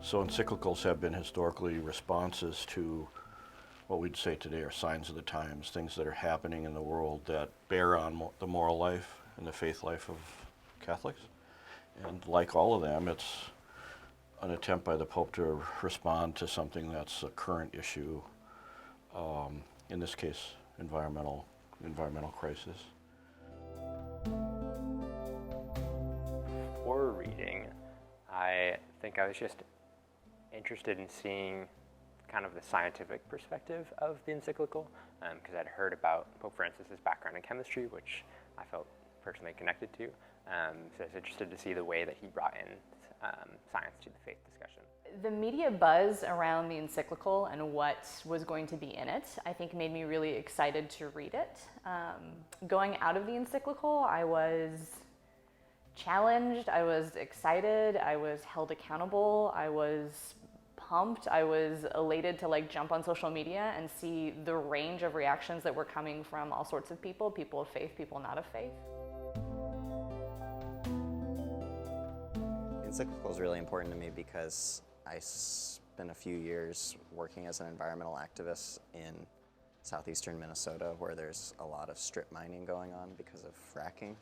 So encyclicals have been historically responses to what we'd say today are signs of the times, things that are happening in the world that bear on the moral life and the faith life of Catholics. And like all of them, it's an attempt by the Pope to respond to something that's a current issue, in this case, environmental crisis. Before reading, I think I was just interested in seeing kind of the scientific perspective of the encyclical, because I'd heard about Pope Francis's background in chemistry, which I felt personally connected to. So I was interested to see the way that he brought in science to the faith discussion. The media buzz around the encyclical and what was going to be in it, I think made me really excited to read it. Going out of the encyclical, I was challenged, I was excited, I was held accountable, I was pumped, I was elated to jump on social media and see the range of reactions that were coming from all sorts of people of faith, people not of faith. The encyclical is really important to me because I spent a few years working as an environmental activist in southeastern Minnesota, where there's a lot of strip mining going on because of fracking.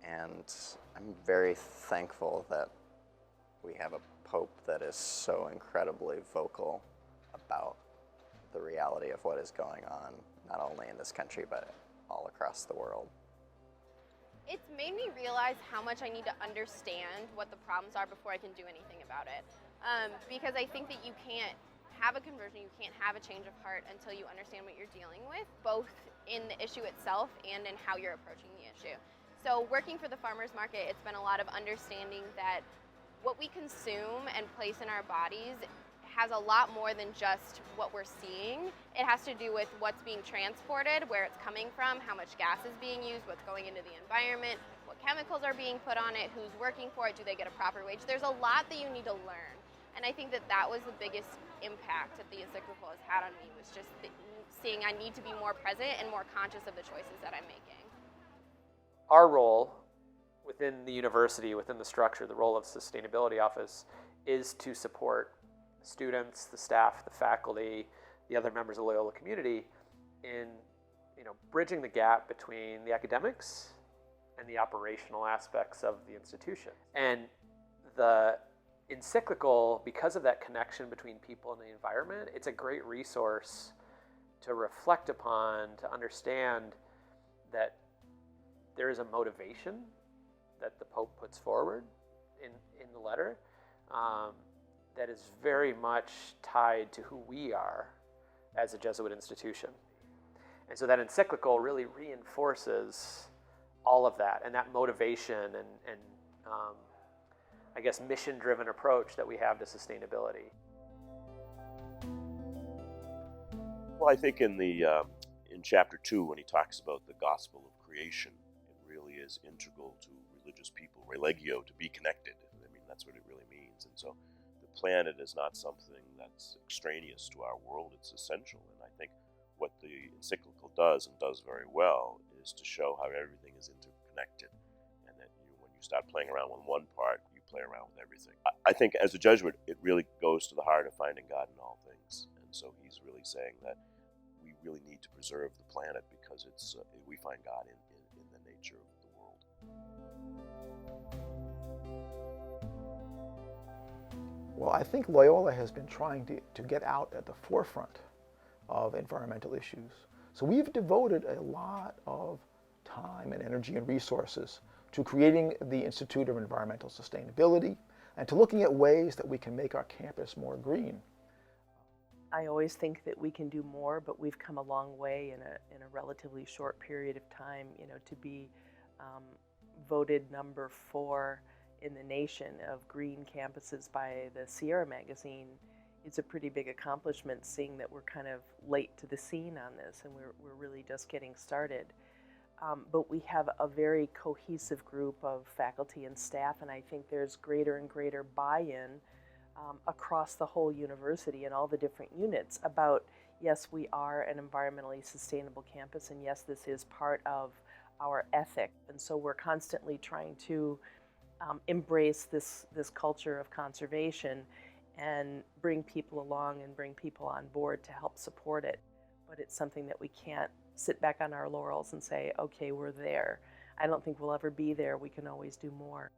And I'm very thankful that we have a Pope that is so incredibly vocal about the reality of what is going on, not only in this country, but all across the world. It's made me realize how much I need to understand what the problems are before I can do anything about it. Because I think that you can't have a conversion, you can't have a change of heart until you understand what you're dealing with, both in the issue itself and in how you're approaching the issue. So working for the farmers market, it's been a lot of understanding that what we consume and place in our bodies has a lot more than just what we're seeing. It has to do with what's being transported, where it's coming from, how much gas is being used, what's going into the environment, what chemicals are being put on it, who's working for it, do they get a proper wage? There's a lot that you need to learn. And I think that was the biggest impact that the encyclical has had on me, was just seeing I need to be more present and more conscious of the choices that I'm making. Our role within the university, within the structure, the role of sustainability office is to support students, the staff, the faculty, the other members of the Loyola community in bridging the gap between the academics and the operational aspects of the institution. And the encyclical, because of that connection between people and the environment, it's a great resource to reflect upon, to understand that there is a motivation that the Pope puts forward in the letter that is very much tied to who we are as a Jesuit institution. And so that encyclical really reinforces all of that and that motivation and I guess mission-driven approach that we have to sustainability. Well, I think in chapter 2, when he talks about the gospel of creation, it really is integral to religious people, religio, to be connected. I mean, that's what it really means. And so the planet is not something that's extraneous to our world, it's essential. And I think what the encyclical does, and does very well, is to show how everything is interconnected, and that when you start playing around with one part, you play around with everything. I think as a Jesuit, it really goes to the heart of finding God in all things. And so he's really saying that we really need to preserve the planet because we find God in the nature of the world. Well, I think Loyola has been trying to get out at the forefront of environmental issues. So we've devoted a lot of time and energy and resources to creating the Institute of Environmental Sustainability and to looking at ways that we can make our campus more green. I always think that we can do more, but we've come a long way in a relatively short period of time. To be voted number 4 in the nation of green campuses by the Sierra magazine, it's a pretty big accomplishment, seeing that we're kind of late to the scene on this and we're really just getting started. But we have a very cohesive group of faculty and staff, and I think there's greater and greater buy-in across the whole university and all the different units about, yes, we are an environmentally sustainable campus, and yes, this is part of our ethic. And so we're constantly trying to embrace this culture of conservation and bring people along and bring people on board to help support it. But it's something that we can't sit back on our laurels and say, okay, we're there. I don't think we'll ever be there. We can always do more.